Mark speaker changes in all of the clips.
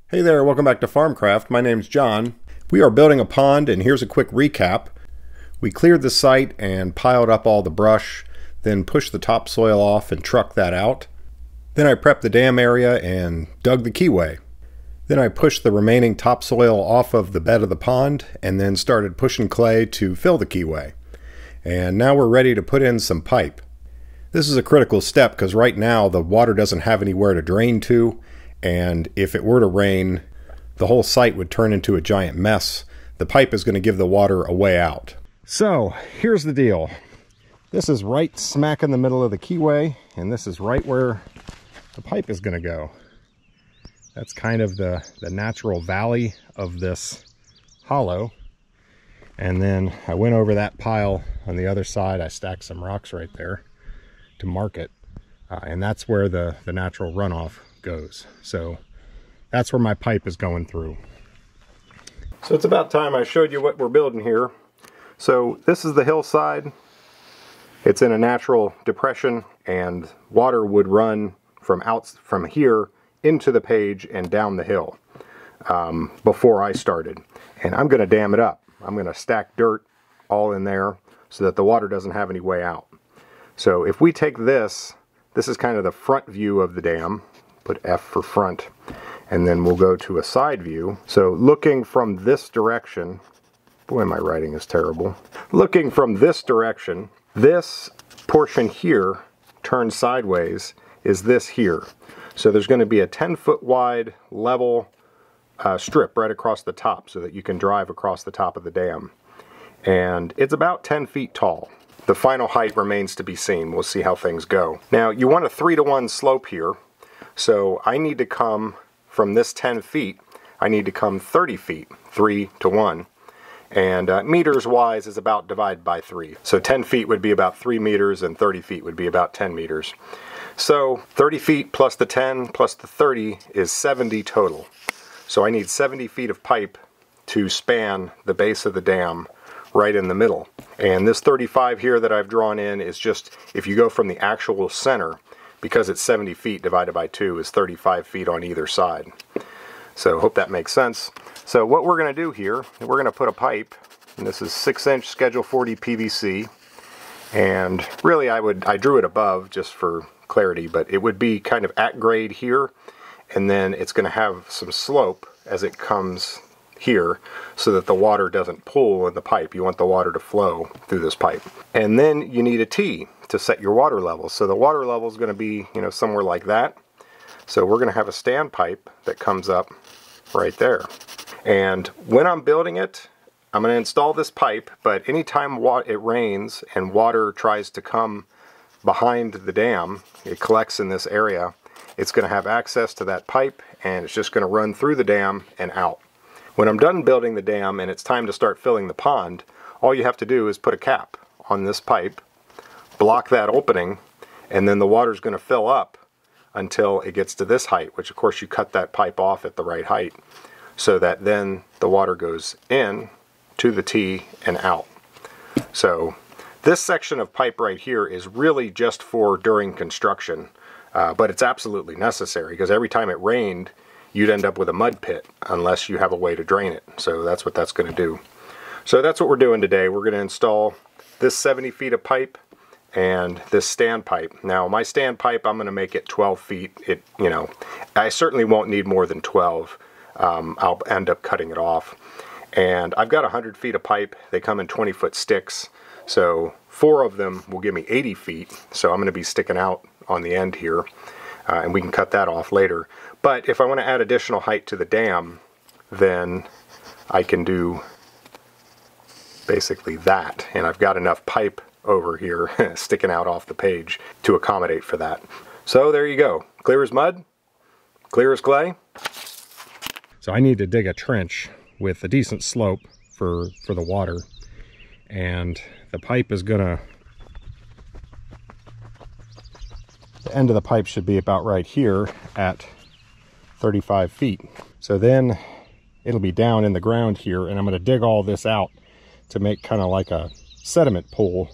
Speaker 1: Hey there, welcome back to Farmcraft. My name's John. We are building a pond, and here's a quick recap. We cleared the site and piled up all the brush, then pushed the topsoil off and trucked that out. Then I prepped the dam area and dug the keyway. Then I pushed the remaining topsoil off of the bed of the pond and then started pushing clay to fill the keyway. And now we're ready to put in some pipe. This is a critical step because right now the water doesn't have anywhere to drain to. And if it were to rain, the whole site would turn into a giant mess. The pipe is going to give the water a way out. So here's the deal. This is right smack in the middle of the keyway, and this is right where the pipe is going to go. That's kind of the natural valley of this hollow. And then I went over that pile on the other side. I stacked some rocks right there to mark it. And that's where the natural runoff goes. So that's where my pipe is going through. So it's about time I showed you what we're building here. So this is the hillside. It's in a natural depression, and water would run from here into the page and down the hill before I started. And I'm going to dam it up. I'm going to stack dirt all in there so that the water doesn't have any way out. So if we take this is kind of the front view of the dam. Put F for front, and then we'll go to a side view. So looking from this direction, boy, my writing is terrible. Looking from this direction, this portion here turned sideways is this here. So there's going to be a 10-foot wide level strip right across the top so that you can drive across the top of the dam. And it's about 10 feet tall. The final height remains to be seen. We'll see how things go. Now, you want a 3-to-1 slope here. So I need to come from this 10 feet, I need to come 30 feet, 3-to-1. And meters wise is about divided by 3. So 10 feet would be about 3 meters and 30 feet would be about 10 meters. So 30 feet plus the 10 plus the 30 is 70 total. So I need 70 feet of pipe to span the base of the dam right in the middle. And this 35 here that I've drawn in is just, if you go from the actual center, because it's 70 feet divided by 2 is 35 feet on either side. So hope that makes sense. So what we're going to do here, we're going to put a pipe, and this is 6-inch Schedule 40 PVC, and really I drew it above just for clarity, but it would be kind of at grade here, and then it's going to have some slope as it comes here so that the water doesn't pool in the pipe. You want the water to flow through this pipe. And then you need a T to set your water level. So the water level is going to be, somewhere like that. So we're going to have a standpipe that comes up right there. And when I'm building it, I'm going to install this pipe, but anytime it rains and water tries to come behind the dam, it collects in this area, it's going to have access to that pipe, and it's just going to run through the dam and out. When I'm done building the dam and it's time to start filling the pond, all you have to do is put a cap on this pipe, block that opening, and then the water's going to fill up until it gets to this height, which of course you cut that pipe off at the right height so that then the water goes in to the T and out. So this section of pipe right here is really just for during construction, but it's absolutely necessary because every time it rained, you'd end up with a mud pit unless you have a way to drain it. So that's what that's going to do. So that's what we're doing today. We're going to install this 70 feet of pipe and this standpipe. Now my standpipe, I'm going to make it 12 feet. I certainly won't need more than 12. I'll end up cutting it off. And I've got 100 feet of pipe. They come in 20-foot sticks. So 4 of them will give me 80 feet. So I'm going to be sticking out on the end here. And we can cut that off later. But if I want to add additional height to the dam, then I can do basically that. And I've got enough pipe over here sticking out off the page to accommodate for that. So there you go. Clear as mud, clear as clay. So I need to dig a trench with a decent slope for the water. And the pipe is gonna, the end of the pipe should be about right here at 35 feet. So then it'll be down in the ground here, and I'm going to dig all this out to make kind of like a sediment pool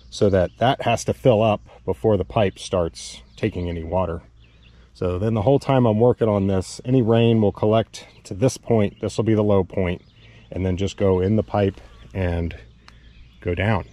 Speaker 1: so that has to fill up before the pipe starts taking any water. So then the whole time I'm working on this, any rain will collect to this point. This will be the low point, and then just go in the pipe and go down.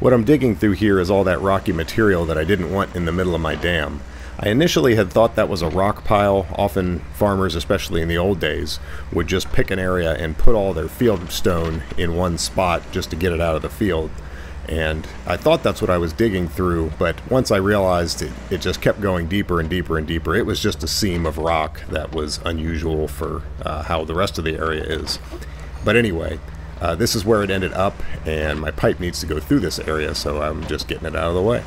Speaker 1: What I'm digging through here is all that rocky material that I didn't want in the middle of my dam. I initially had thought that was a rock pile. Often farmers, especially in the old days, would just pick an area and put all their field stone in one spot just to get it out of the field. And I thought that's what I was digging through, but once I realized it just kept going deeper and deeper and deeper. It was just a seam of rock that was unusual for how the rest of the area is. But anyway, this is where it ended up, and my pipe needs to go through this area, so I'm just getting it out of the way.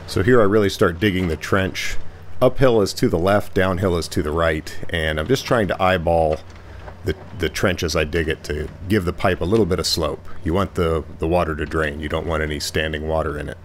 Speaker 1: So here I really start digging the trench. Uphill is to the left, downhill is to the right, and I'm just trying to eyeball the trench as I dig it to give the pipe a little bit of slope. You want the water to drain. You don't want any standing water in it.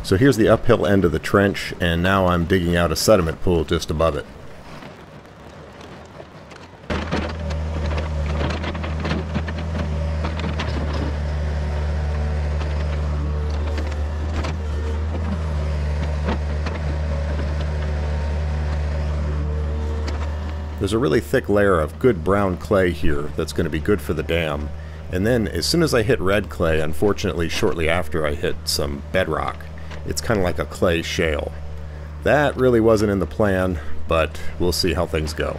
Speaker 1: So here's the uphill end of the trench, and now I'm digging out a sediment pool just above it. There's a really thick layer of good brown clay here that's going to be good for the dam. And then as soon as I hit red clay, unfortunately shortly after I hit some bedrock. It's kind of like a clay shale. That really wasn't in the plan, but we'll see how things go.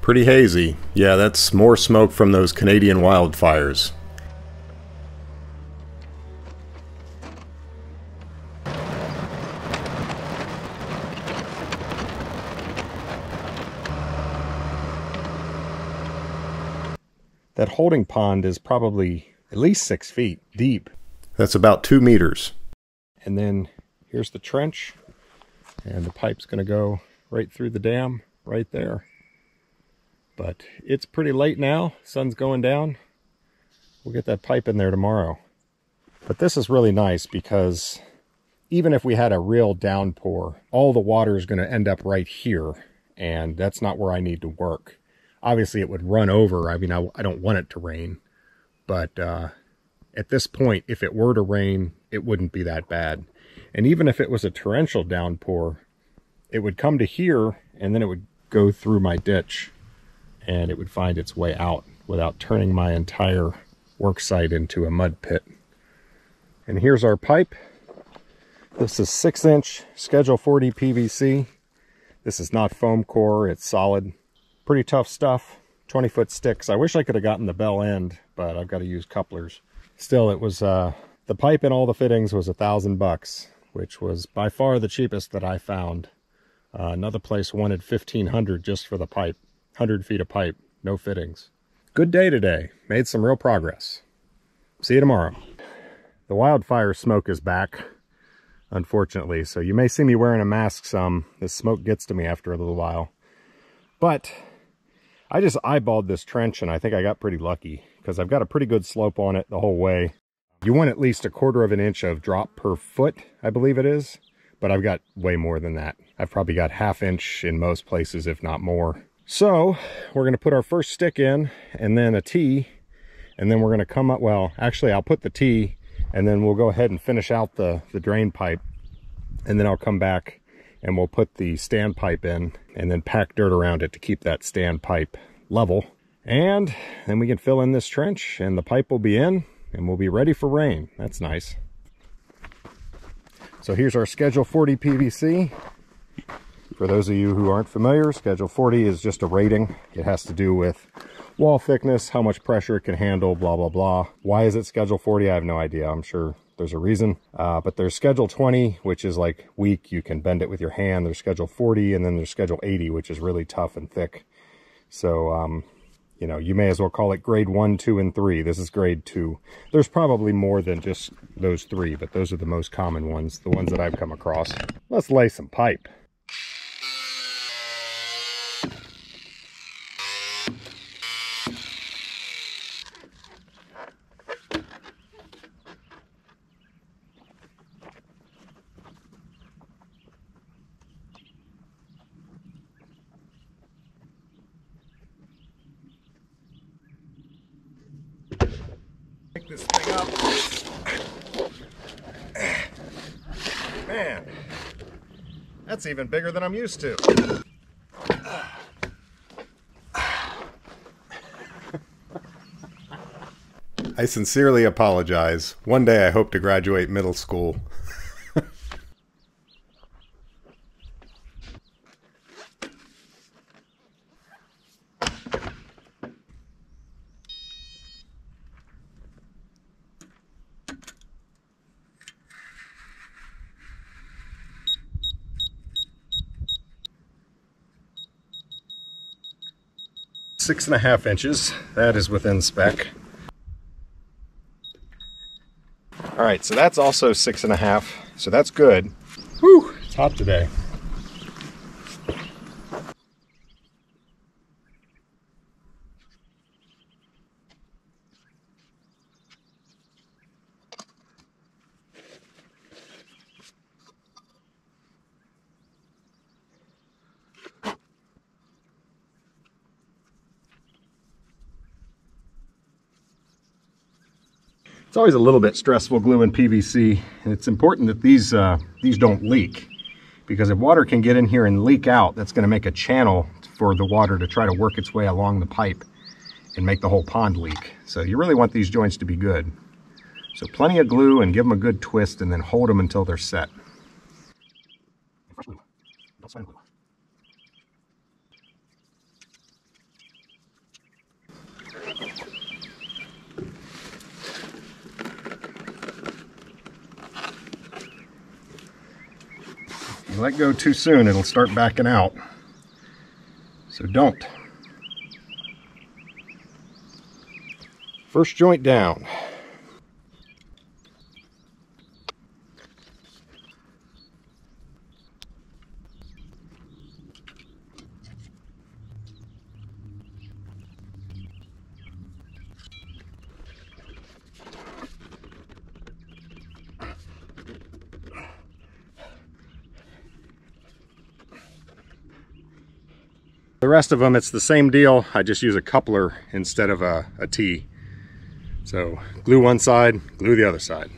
Speaker 1: Pretty hazy. Yeah, that's more smoke from those Canadian wildfires. That holding pond is probably at least 6 feet deep. That's about 2 meters. And then here's the trench, and the pipe's going to go right through the dam right there. But it's pretty late now. Sun's going down. We'll get that pipe in there tomorrow. But this is really nice because even if we had a real downpour, all the water is going to end up right here, and that's not where I need to work. Obviously, it would run over. I mean, I don't want it to rain, but at this point, if it were to rain, it wouldn't be that bad. And even if it was a torrential downpour, it would come to here, and then it would go through my ditch, and it would find its way out without turning my entire work site into a mud pit. And here's our pipe. This is 6-inch Schedule 40 PVC. This is not foam core, it's solid. Pretty tough stuff, 20-foot sticks. I wish I could have gotten the bell end, but I've got to use couplers. Still, it was, the pipe and all the fittings was $1,000, which was by far the cheapest that I found. Another place wanted $1,500 just for the pipe, 100 feet of pipe, no fittings. Good day today, made some real progress. See you tomorrow. The wildfire smoke is back, unfortunately, so you may see me wearing a mask some. This smoke gets to me after a little while. But I just eyeballed this trench, and I think I got pretty lucky because I've got a pretty good slope on it the whole way. You want at least 1/4 of an inch of drop per foot, I believe it is, but I've got way more than that. I've probably got 1/2 inch in most places, if not more. So we're going to put our first stick in, and then a T, and then we're going to come up, well, actually I'll put the T, and then we'll go ahead and finish out the drain pipe, and then I'll come back and we'll put the stand pipe in and then pack dirt around it to keep that stand pipe level. And then we can fill in this trench and the pipe will be in and we'll be ready for rain. That's nice. So here's our Schedule 40 PVC. For those of you who aren't familiar, Schedule 40 is just a rating. It has to do with wall thickness, how much pressure it can handle, blah, blah, blah. Why is it Schedule 40? I have no idea. I'm sure there's a reason. But there's Schedule 20, which is like weak. You can bend it with your hand. There's Schedule 40, and then there's Schedule 80, which is really tough and thick. So, you know, you may as well call it grade 1, 2, and 3. This is grade 2. There's probably more than just those 3, but those are the most common ones, the ones that I've come across. Let's lay some pipe. Pick this thing up. Man, that's even bigger than I'm used to. I sincerely apologize. One day I hope to graduate middle school. Six and a half inches. That is within spec. All right, so that's also 6.5, so that's good. Whew, it's hot today. It's always a little bit stressful gluing PVC, and it's important that these don't leak, because if water can get in here and leak out, that's going to make a channel for the water to try to work its way along the pipe and make the whole pond leak. So you really want these joints to be good. So plenty of glue and give them a good twist and then hold them until they're set. let go too soon, it'll start backing out. So don't. First joint down. The rest of them, it's the same deal. I just use a coupler instead of a T. So glue one side, glue the other side.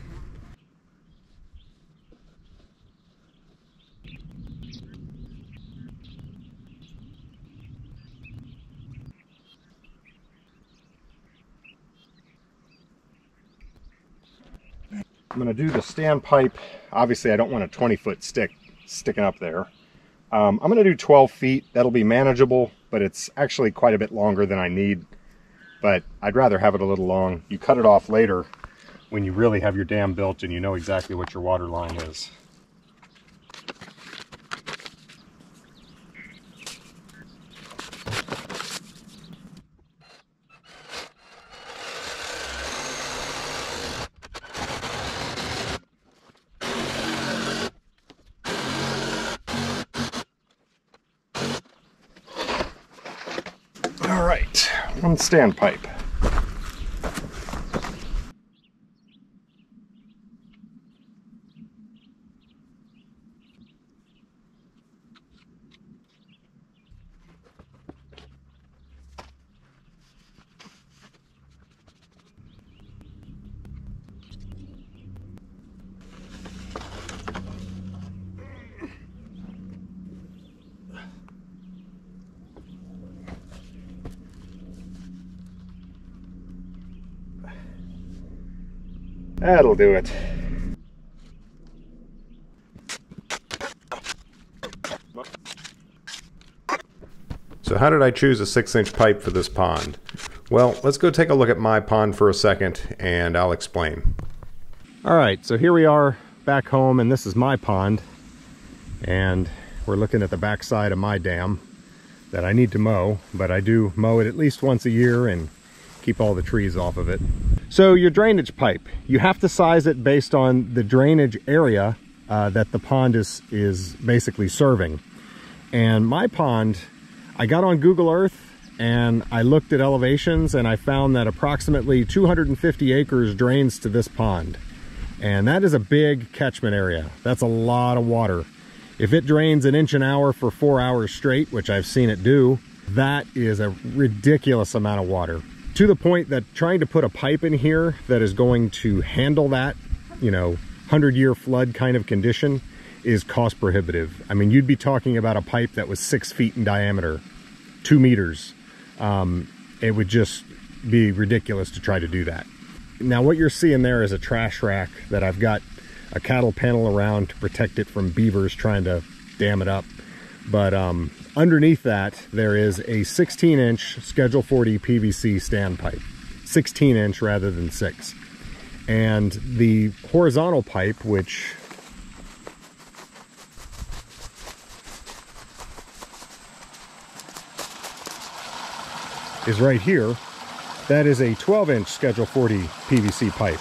Speaker 1: I'm going to do the standpipe. Obviously, I don't want a 20-foot stick sticking up there. I'm going to do 12 feet. That'll be manageable, but it's actually quite a bit longer than I need. But I'd rather have it a little long. You cut it off later when you really have your dam built and you know exactly what your water line is. All right, one standpipe. That'll do it. So how did I choose a 6-inch pipe for this pond? Well, let's go take a look at my pond for a second and I'll explain. All right, so here we are back home and this is my pond. And we're looking at the back side of my dam that I need to mow, but I do mow it at least once a year and keep all the trees off of it. So your drainage pipe, you have to size it based on the drainage area that the pond is basically serving. And my pond, I got on Google Earth and I looked at elevations and I found that approximately 250 acres drains to this pond. And that is a big catchment area. That's a lot of water. If it drains 1 inch an hour for 4 hours straight, which I've seen it do, that is a ridiculous amount of water. To the point that trying to put a pipe in here that is going to handle that, 100-year flood kind of condition is cost prohibitive. I mean, you'd be talking about a pipe that was 6 feet in diameter, 2 meters. It would just be ridiculous to try to do that. Now, what you're seeing there is a trash rack that I've got a cattle panel around to protect it from beavers trying to dam it up. But underneath that, there is a 16-inch Schedule 40 PVC standpipe. 16-inch rather than 6. And the horizontal pipe, which is right here, that is a 12-inch Schedule 40 PVC pipe.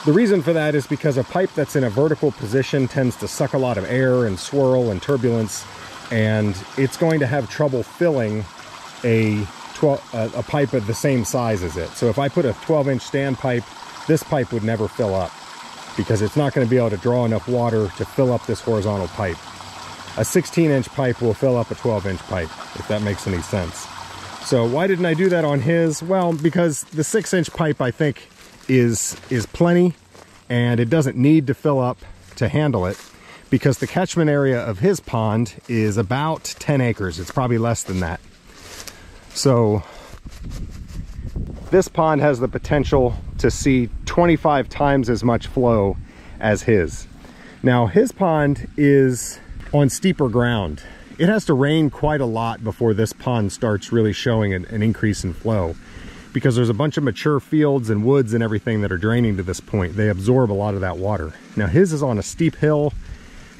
Speaker 1: The reason for that is because a pipe that's in a vertical position tends to suck a lot of air and swirl and turbulence, and it's going to have trouble filling a pipe of the same size as it. So if I put a 12-inch standpipe, this pipe would never fill up because it's not going to be able to draw enough water to fill up this horizontal pipe. A 16-inch pipe will fill up a 12-inch pipe, if that makes any sense. So why didn't I do that on his? Well, because the 6-inch pipe, I think, is plenty, and it doesn't need to fill up to handle it, because the catchment area of his pond is about 10 acres. It's probably less than that. So this pond has the potential to see 25 times as much flow as his. Now, his pond is on steeper ground. It has to rain quite a lot before this pond starts really showing an increase in flow, because there's a bunch of mature fields and woods and everything that are draining to this point. They absorb a lot of that water. Now, his is on a steep hill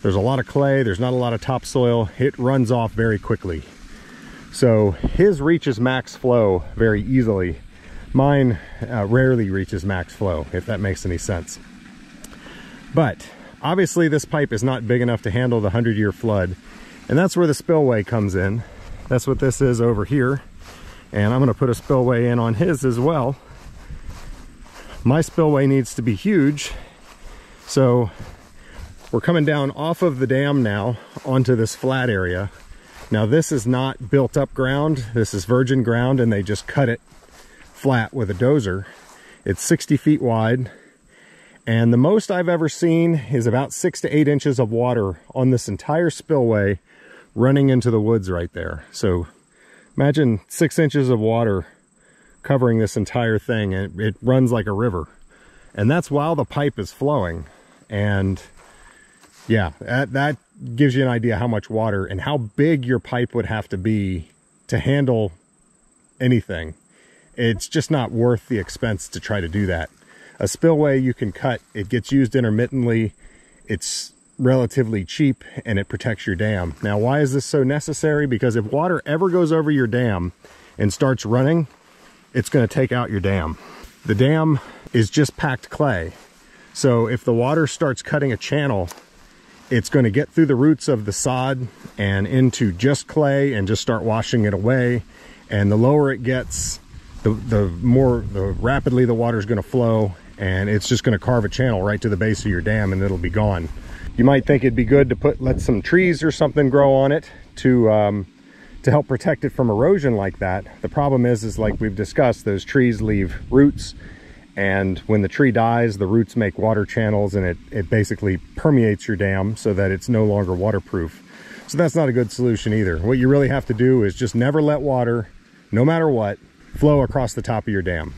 Speaker 1: There's a lot of clay, there's not a lot of topsoil, it runs off very quickly. So his reaches max flow very easily. Mine rarely reaches max flow, if that makes any sense. But obviously this pipe is not big enough to handle the 100-year flood, and that's where the spillway comes in. That's what this is over here, and I'm going to put a spillway in on his as well. My spillway needs to be huge, so we're coming down off of the dam now onto this flat area. Now this is not built up ground, this is virgin ground, and they just cut it flat with a dozer. It's 60 feet wide, and the most I've ever seen is about 6 to 8 inches of water on this entire spillway running into the woods right there. So imagine 6 inches of water covering this entire thing, and it runs like a river. And that's while the pipe is flowing. And yeah, that gives you an idea how much water and how big your pipe would have to be to handle anything. It's just not worth the expense to try to do that. A spillway you can cut, it gets used intermittently, it's relatively cheap, and it protects your dam. Now, why is this so necessary? Because if water ever goes over your dam and starts running, it's going to take out your dam. The dam is just packed clay. So if the water starts cutting a channel, it's going to get through the roots of the sod and into just clay and just start washing it away. And the lower it gets, the rapidly the water is going to flow, and it's just going to carve a channel right to the base of your dam, and it'll be gone. You might think it'd be good to let some trees or something grow on it to help protect it from erosion like that. The problem is like we've discussed, those trees leave roots, and when the tree dies, the roots make water channels, and it basically permeates your dam so that it's no longer waterproof. So that's not a good solution either. What you really have to do is just never let water, no matter what, flow across the top of your dam.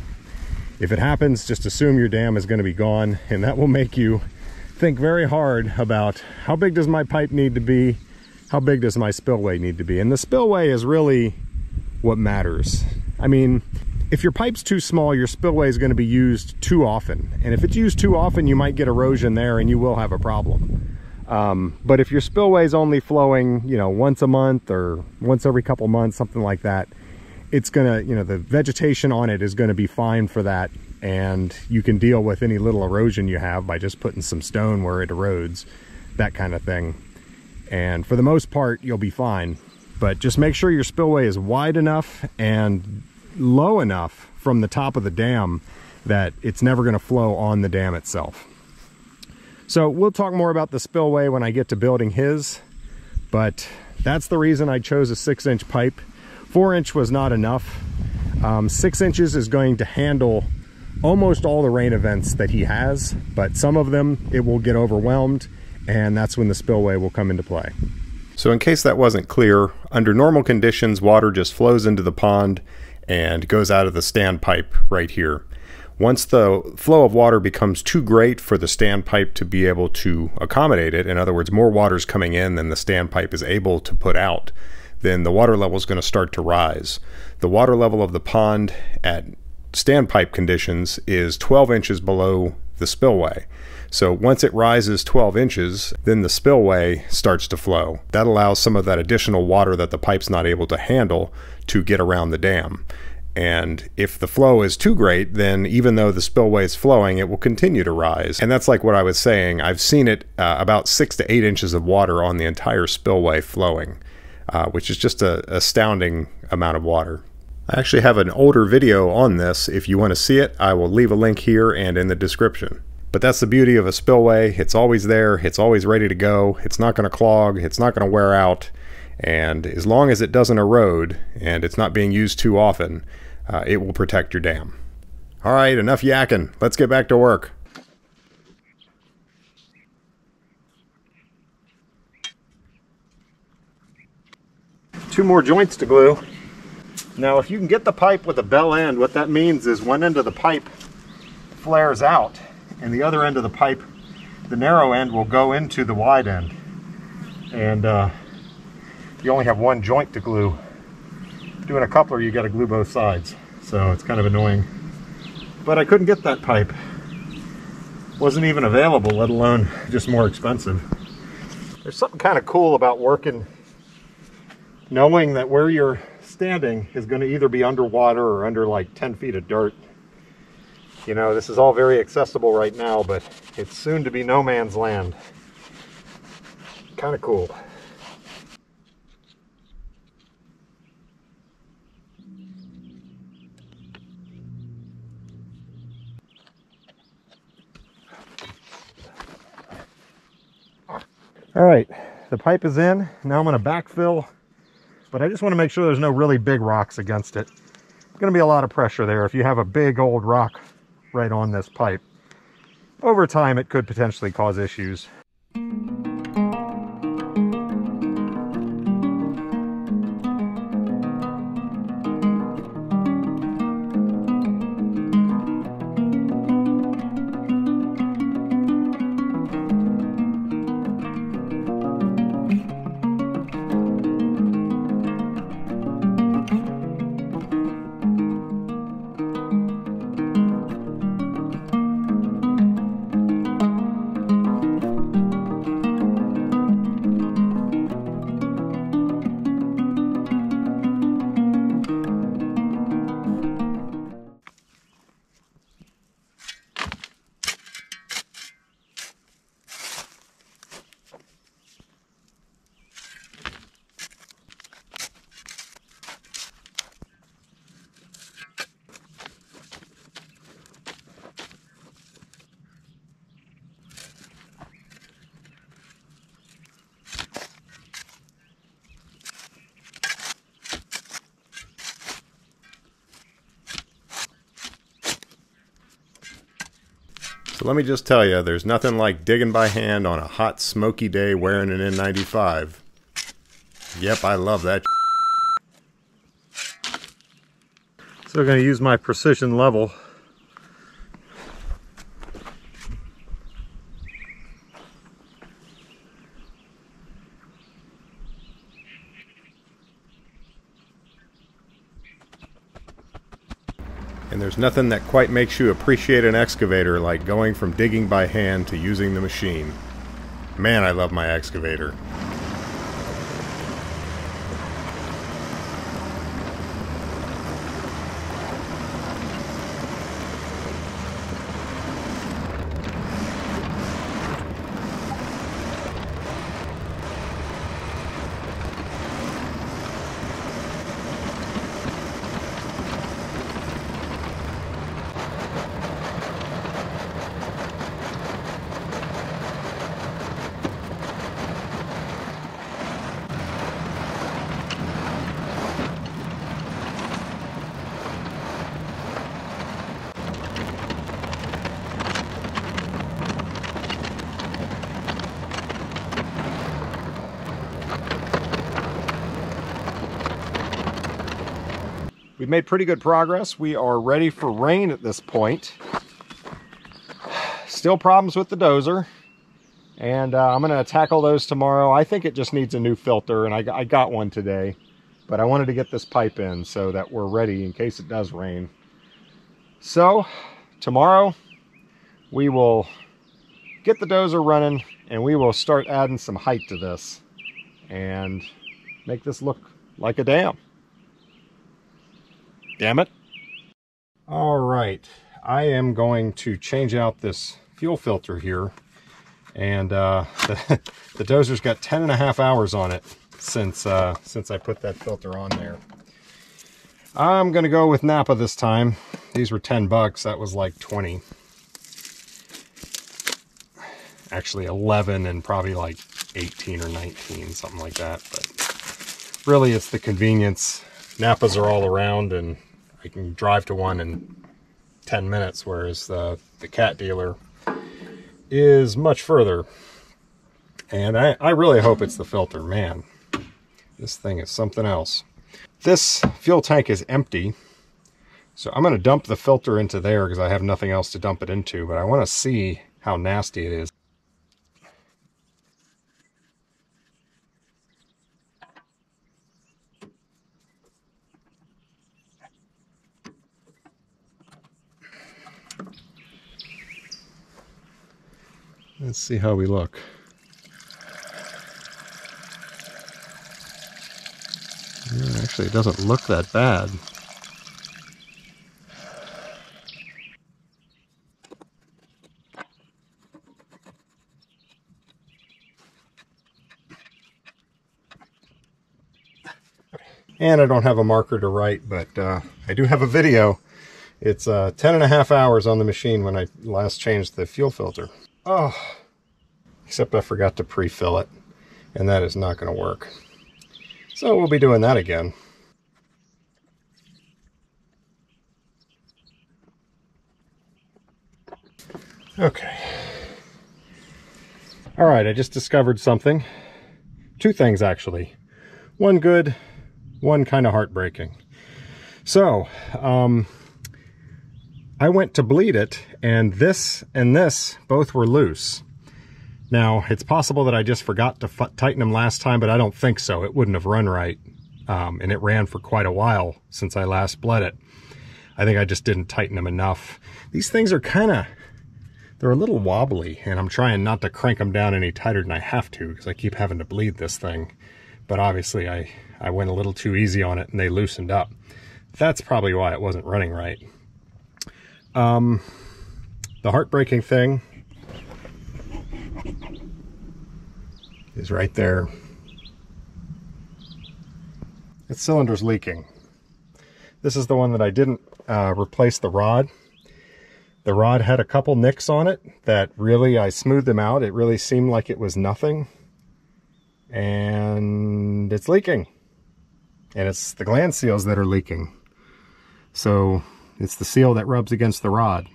Speaker 1: If it happens, just assume your dam is going to be gone, and that will make you think very hard about how big does my pipe need to be, how big does my spillway need to be. And the spillway is really what matters. I mean, if your pipe's too small, your spillway is going to be used too often, and if it's used too often, you might get erosion there and you will have a problem. But if your spillway is only flowing, you know, once a month or once every couple months, something like that, it's gonna, you know, the vegetation on it is going to be fine for that, and you can deal with any little erosion you have by just putting some stone where it erodes, that kind of thing. And for the most part, you'll be fine. But just make sure your spillway is wide enough and low enough from the top of the dam that it's never going to flow on the dam itself. So we'll talk more about the spillway when I get to building his, but that's the reason I chose a 6-inch pipe. 4-inch was not enough. 6 inches is going to handle almost all the rain events that he has, but some of them it will get overwhelmed, and that's when the spillway will come into play. So in case that wasn't clear, under normal conditions, water just flows into the pond and goes out of the standpipe right here. Once the flow of water becomes too great for the standpipe to be able to accommodate it, in other words, more water's coming in than the standpipe is able to put out, then the water level is going to start to rise. The water level of the pond at standpipe conditions is 12 inches below the spillway. So once it rises 12 inches, then the spillway starts to flow. That allows some of that additional water that the pipe's not able to handle to get around the dam. And if the flow is too great, then even though the spillway is flowing, it will continue to rise. And that's like what I was saying. I've seen it about 6 to 8 inches of water on the entire spillway flowing, which is just an astounding amount of water. I actually have an older video on this. If you want to see it, I will leave a link here and in the description. But that's the beauty of a spillway. It's always there. It's always ready to go. It's not going to clog. It's not going to wear out. And as long as it doesn't erode and it's not being used too often, it will protect your dam. All right, enough yakking. Let's get back to work. Two more joints to glue. Now, if you can get the pipe with a bell end, what that means is one end of the pipe flares out, and the other end of the pipe, the narrow end, will go into the wide end. And you only have one joint to glue. Doing a coupler, you got to glue both sides, so it's kind of annoying. But I couldn't get that pipe. Wasn't even available, let alone just more expensive. There's something kind of cool about working, knowing that where you're standing is going to either be underwater or under like 10 feet of dirt. You know, this is all very accessible right now, but it's soon to be no man's land. Kind of cool. All right, the pipe is in. Now I'm going to backfill, but I just want to make sure there's no really big rocks against it. There's going to be a lot of pressure there if you have a big old rock right on this pipe. Over time, it could potentially cause issues. So let me just tell you, there's nothing like digging by hand on a hot, smoky day wearing an N95. Yep, I love that. So I'm going to use my precision level. And there's nothing that quite makes you appreciate an excavator like going from digging by hand to using the machine. Man, I love my excavator. We've made pretty good progress. We are ready for rain at this point. Still problems with the dozer, and I'm going to tackle those tomorrow. I think it just needs a new filter, and I got one today, but I wanted to get this pipe in so that we're ready in case it does rain. So tomorrow we will get the dozer running, and we will start adding some height to this and make this look like a dam. Damn it. All right, I am going to change out this fuel filter here, and the dozer's got 10.5 hours on it since I put that filter on there. I'm gonna go with Napa this time. These were $10, that was like 20. Actually 11 and probably like 18 or 19, something like that, but really it's the convenience. Napas are all around, and I can drive to one in 10 minutes, whereas the cat dealer is much further. And I really hope it's the filter. Man, this thing is something else. This fuel tank is empty, so I'm going to dump the filter into there because I have nothing else to dump it into, but I want to see how nasty it is. Let's see how we look. Actually, it doesn't look that bad. And I don't have a marker to write, but I do have a video. It's 10.5 hours on the machine when I last changed the fuel filter. Oh, except I forgot to pre-fill it, and that is not going to work. So we'll be doing that again. Okay. All right, I just discovered something. Two things, actually. One good, one kind of heartbreaking. So, I went to bleed it, and this both were loose. Now, it's possible that I just forgot to tighten them last time, but I don't think so. It wouldn't have run right, and it ran for quite a while since I last bled it. I think I just didn't tighten them enough. These things are they're a little wobbly, and I'm trying not to crank them down any tighter than I have to, because I keep having to bleed this thing. But obviously, I went a little too easy on it, and they loosened up. That's probably why it wasn't running right. The heartbreaking thing is right there. Its cylinder's leaking. This is the one that I didn't replace the rod. The rod had a couple nicks on it that really, I smoothed them out. It really seemed like it was nothing. And it's leaking. And it's the gland seals that are leaking. So it's the seal that rubs against the rod.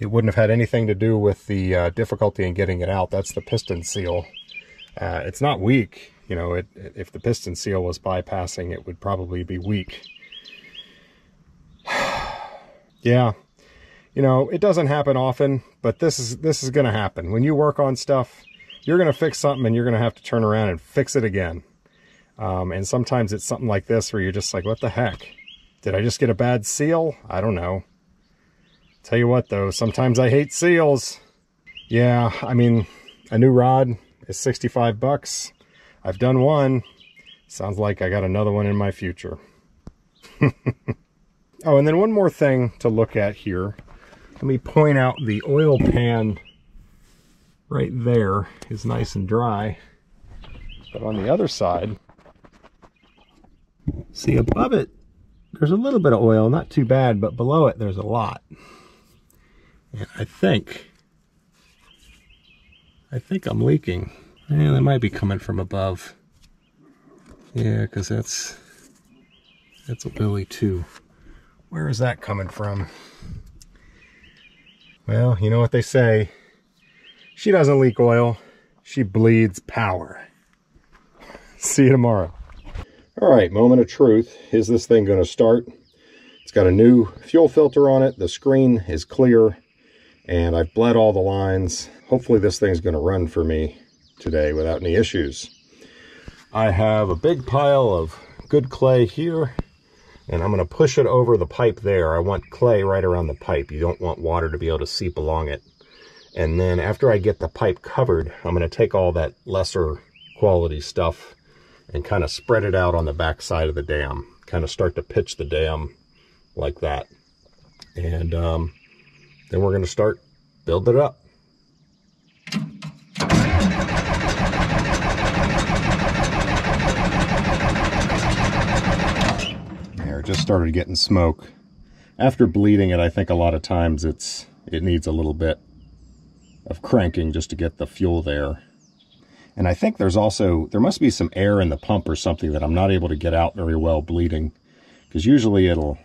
Speaker 1: It wouldn't have had anything to do with the difficulty in getting it out. That's the piston seal. It's not weak. You know, if the piston seal was bypassing, it would probably be weak. Yeah. You know, it doesn't happen often, but this is going to happen. When you work on stuff, you're going to fix something and you're going to have to turn around and fix it again. And sometimes it's something like this where you're just like, what the heck? Did I just get a bad seal? I don't know. Tell you what though, sometimes I hate seals. Yeah, I mean, a new rod is 65 bucks. I've done one. Sounds like I got another one in my future. Oh, and then one more thing to look at here. Let me point out the oil pan right there is nice and dry. But on the other side, see above it, there's a little bit of oil, not too bad, but below it there's a lot. And I think I'm leaking. Yeah, that might be coming from above. Yeah, because that's a Billy too. Where is that coming from? Well, you know what they say. She doesn't leak oil. She bleeds power. See you tomorrow. All right, moment of truth. Is this thing going to start? It's got a new fuel filter on it. The screen is clear. And I've bled all the lines. Hopefully this thing's going to run for me today without any issues. I have a big pile of good clay here. And I'm going to push it over the pipe there. I want clay right around the pipe. You don't want water to be able to seep along it. And then after I get the pipe covered, I'm going to take all that lesser quality stuff and kind of spread it out on the back side of the dam. Kind of start to pitch the dam like that. And then we're going to start building it up. Just started getting smoke. After bleeding it, I think a lot of times it needs a little bit of cranking just to get the fuel there. And I think there must be some air in the pump or something that I'm not able to get out very well bleeding, because usually it'll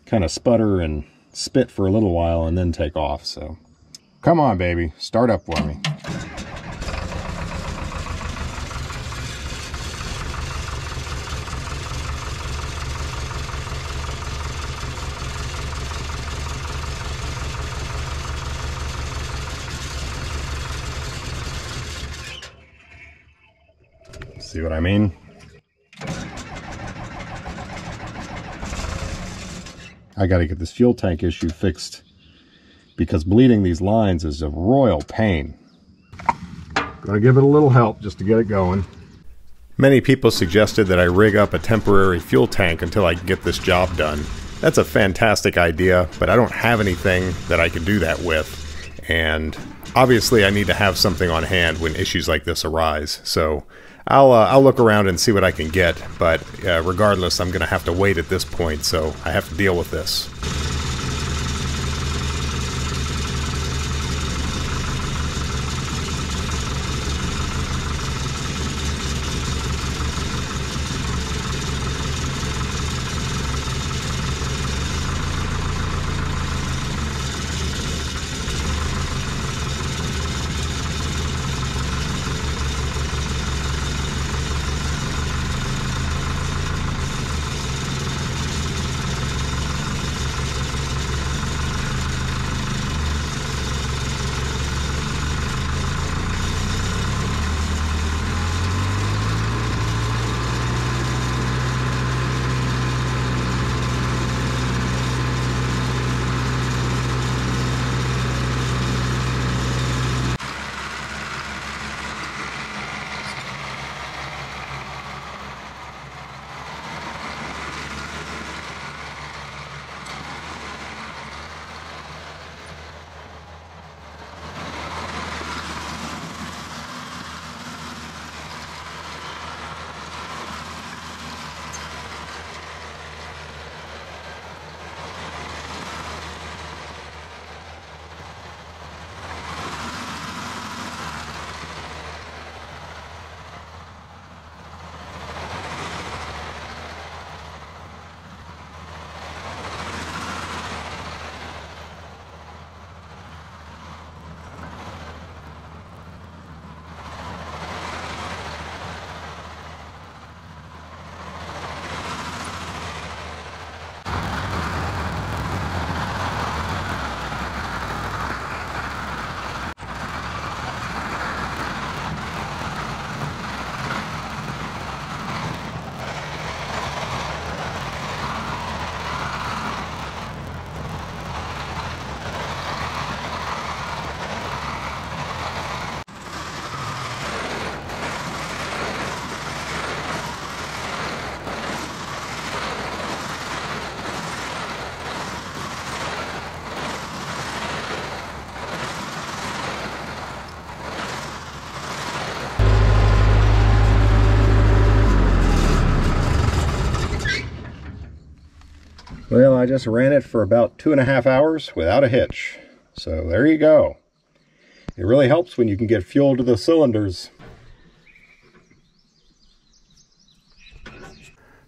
Speaker 1: kind of sputter and spit for a little while and then take off. So come on, baby, start up for me. See what I mean? I got to get this fuel tank issue fixed because bleeding these lines is a royal pain. Gonna give it a little help just to get it going. Many people suggested that I rig up a temporary fuel tank until I can get this job done. That's a fantastic idea, but I don't have anything that I can do that with. And obviously I need to have something on hand when issues like this arise. So I'll look around and see what I can get, but regardless, I'm going to have to wait at this point, so I have to deal with this. Well, I just ran it for about 2.5 hours without a hitch. So there you go. It really helps when you can get fuel to the cylinders.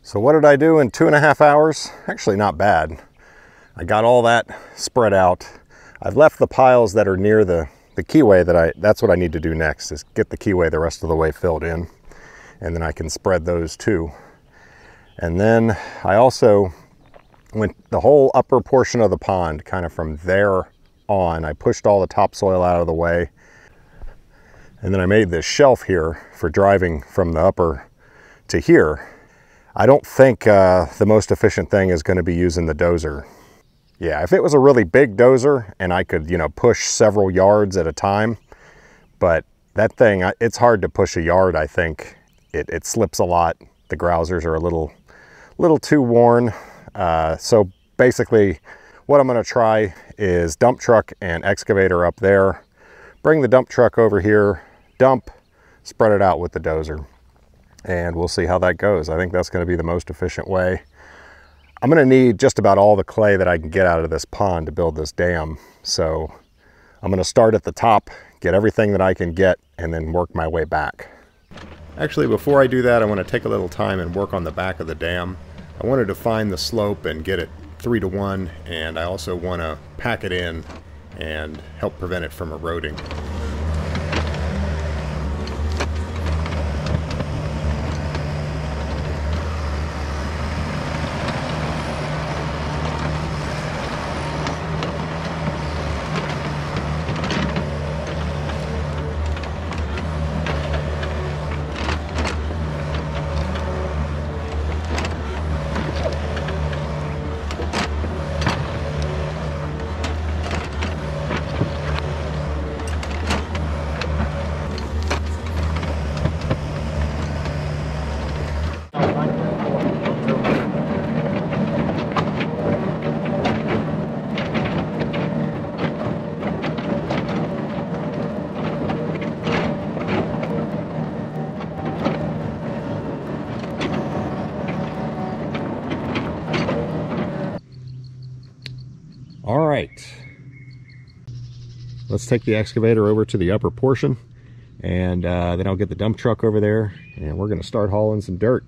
Speaker 1: So what did I do in 2.5 hours? Actually not bad. I got all that spread out. I've left the piles that are near the keyway that's what I need to do next, is get the keyway the rest of the way filled in. And then I can spread those too. And then I also went the whole upper portion of the pond, kind of from there on. I pushed all the topsoil out of the way. And then I made this shelf here for driving from the upper to here. I don't think the most efficient thing is going to be using the dozer. Yeah, if it was a really big dozer and I could, push several yards at a time, but that thing, it's hard to push a yard, I think. It slips a lot. The grousers are a little too worn. So basically what I'm going to try is dump truck and excavator up there, bring the dump truck over here, dump, spread it out with the dozer, and we'll see how that goes. I think that's going to be the most efficient way. I'm going to need just about all the clay that I can get out of this pond to build this dam. So I'm going to start at the top, get everything that I can get, and then work my way back. Actually, before I do that, I want to take a little time and work on the back of the dam. I wanted to find the slope and get it 3-to-1, and I also want to pack it in and help prevent it from eroding. right. Let's take the excavator over to the upper portion, and then I'll get the dump truck over there, and we're going to start hauling some dirt.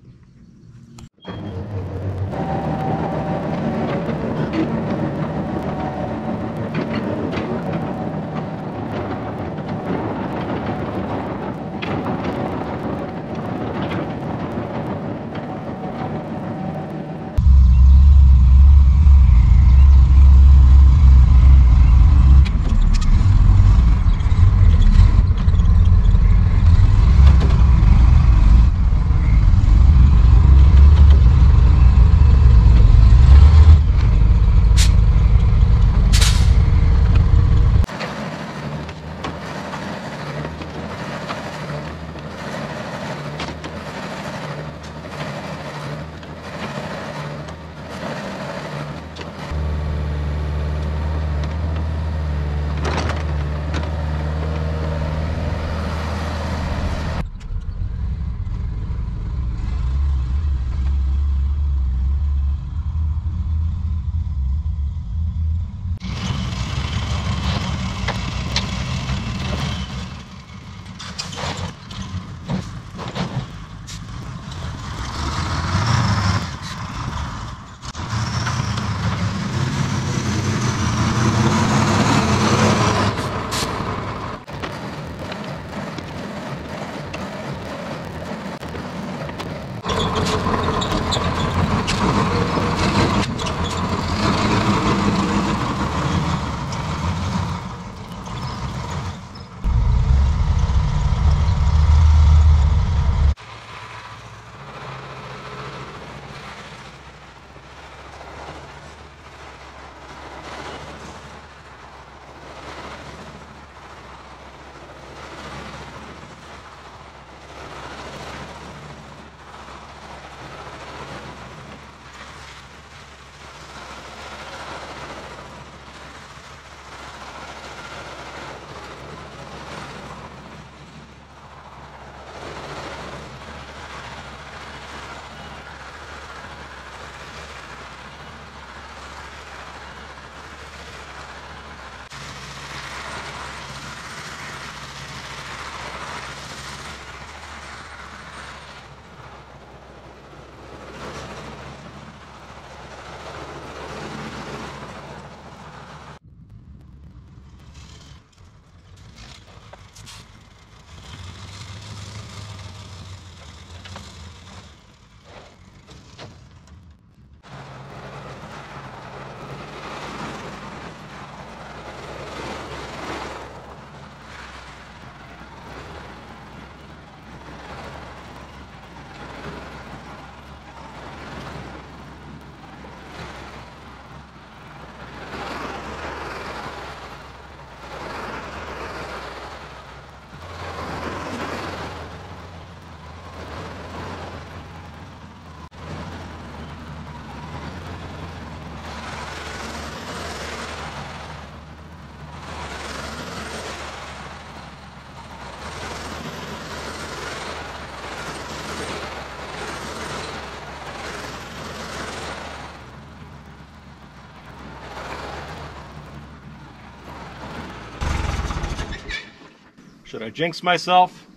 Speaker 2: Should I jinx myself?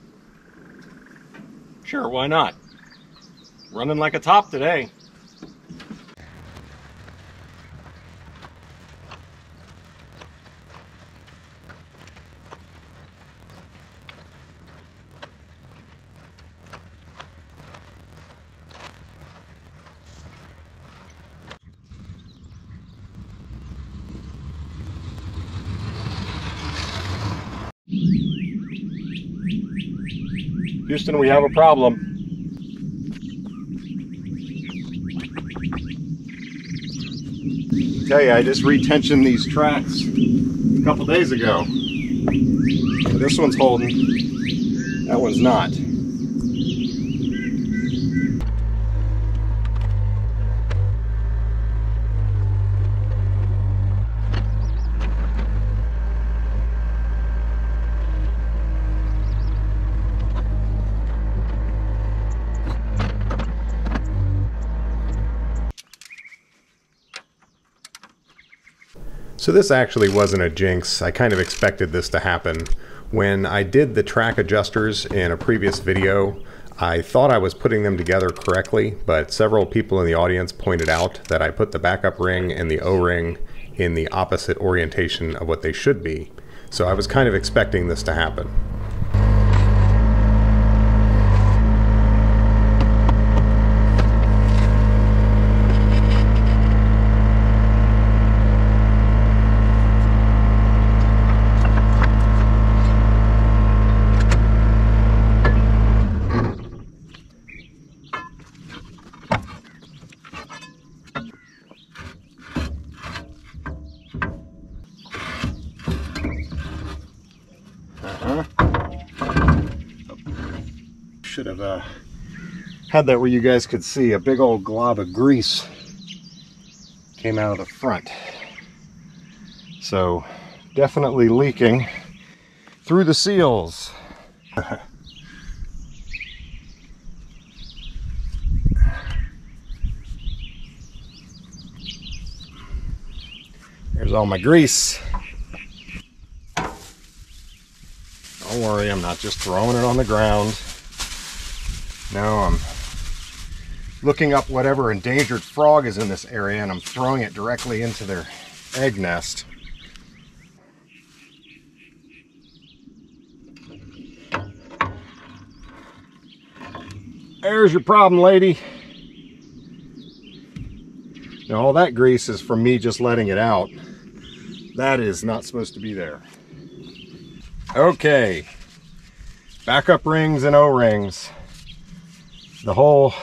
Speaker 2: Sure, why not? Running like a top today. Houston, we have a problem.
Speaker 1: Tell you, I just retensioned these tracks a couple days ago. This one's holding, that one's not. So this actually wasn't a jinx. I kind of expected this to happen. When I did the track adjusters in a previous video, I thought I was putting them together correctly, but several people in the audience pointed out that I put the backup ring and the O-ring in the opposite orientation of what they should be. So I was kind of expecting this to happen. Should have had that where you guys could see a big old glob of grease came out of the front. So definitely leaking through the seals. There's all my grease. Don't worry, I'm not just throwing it on the ground. No, I'm looking up whatever endangered frog is in this area and I'm throwing it directly into their egg nest. There's your problem, lady. Now all that grease is from me just letting it out. That is not supposed to be there. Okay, backup rings and O-rings. The whole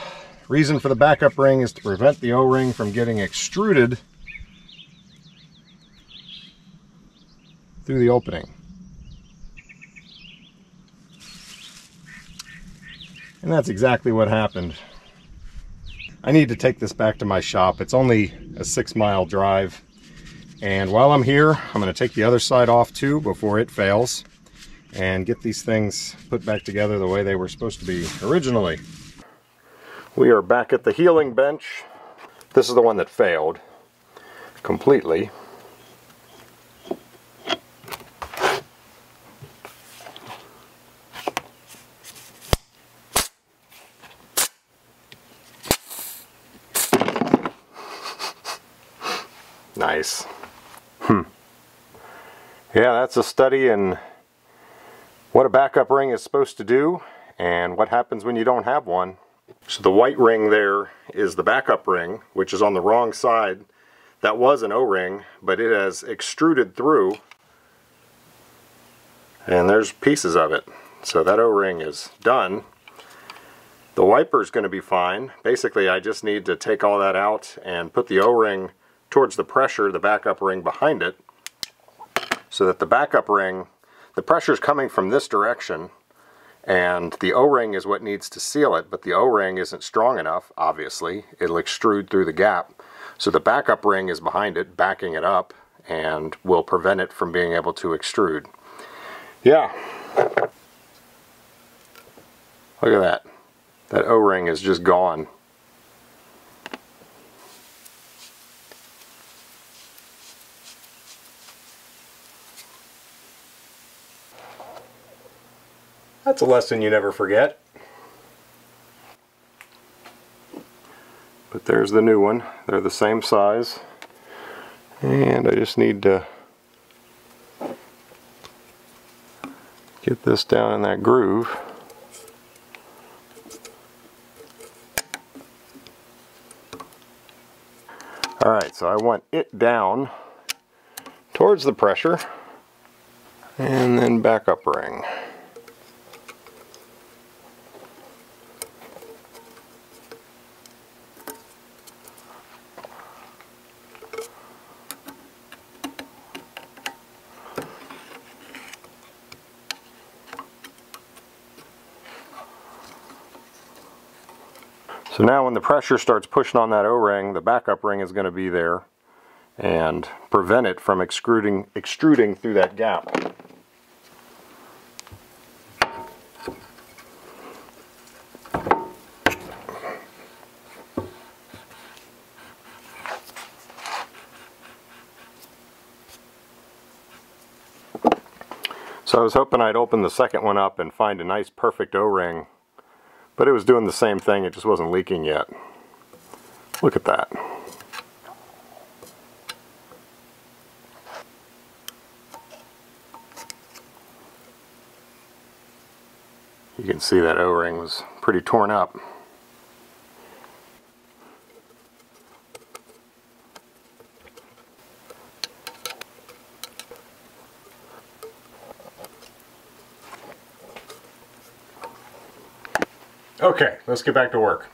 Speaker 1: reason for the backup ring is to prevent the O-ring from getting extruded through the opening. And that's exactly what happened. I need to take this back to my shop. It's only a 6-mile drive. And while I'm here, I'm going to take the other side off too before it fails and get these things put back together the way they were supposed to be originally. We are back at the healing bench. This is the one that failed completely. Nice. Yeah, that's a study in what a backup ring is supposed to do and what happens when you don't have one. So the white ring there is the backup ring, which is on the wrong side. That was an O-ring, but it has extruded through, and there's pieces of it. So that O-ring is done. The wiper is going to be fine. Basically, I just need to take all that out and put the O-ring towards the pressure, the backup ring behind it, so that the backup ring, the pressure is coming from this direction, and the O-ring is what needs to seal it, but the O-ring isn't strong enough, obviously. It'll extrude through the gap. So the backup ring is behind it, backing it up, and will prevent it from being able to extrude. Yeah. Look at that. That O-ring is just gone. That's a lesson you never forget. But there's the new one. They're the same size. And I just need to get this down in that groove. Alright, so I want it down towards the pressure and then backup ring. So now when the pressure starts pushing on that O-ring, the backup ring is going to be there and prevent it from extruding through that gap. So I was hoping I'd open the second one up and find a nice perfect O-ring, but it was doing the same thing, it just wasn't leaking yet. Look at that. You can see that O-ring was pretty torn up. Okay, let's get back to work.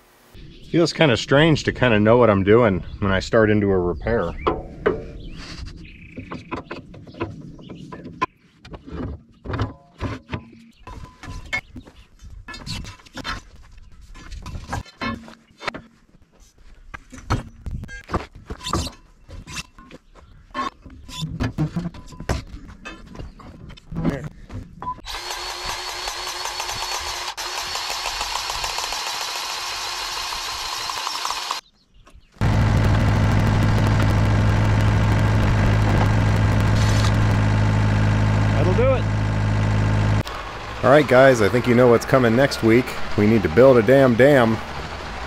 Speaker 1: Feels kind of strange to kind of know what I'm doing when I start into a repair. Alright guys, I think you know what's coming next week. We need to build a damn dam,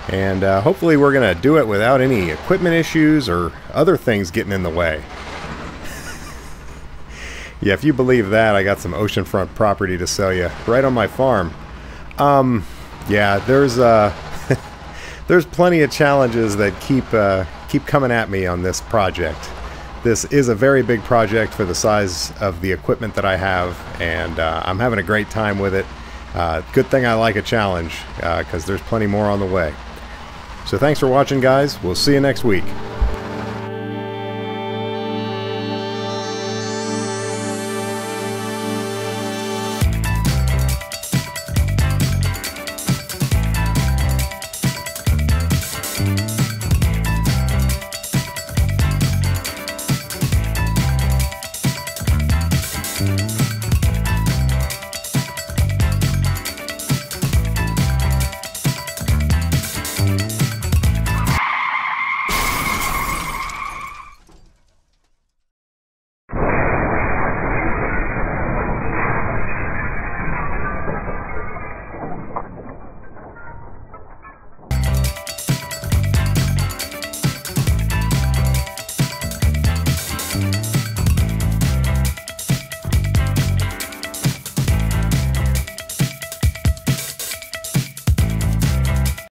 Speaker 1: and hopefully we're going to do it without any equipment issues or other things getting in the way. Yeah, if you believe that, I got some oceanfront property to sell you right on my farm. Yeah, there's there's plenty of challenges that keep coming at me on this project. This is a very big project for the size of the equipment that I have, and I'm having a great time with it. Good thing I like a challenge, because there's plenty more on the way. So thanks for watching, guys. We'll see you next week.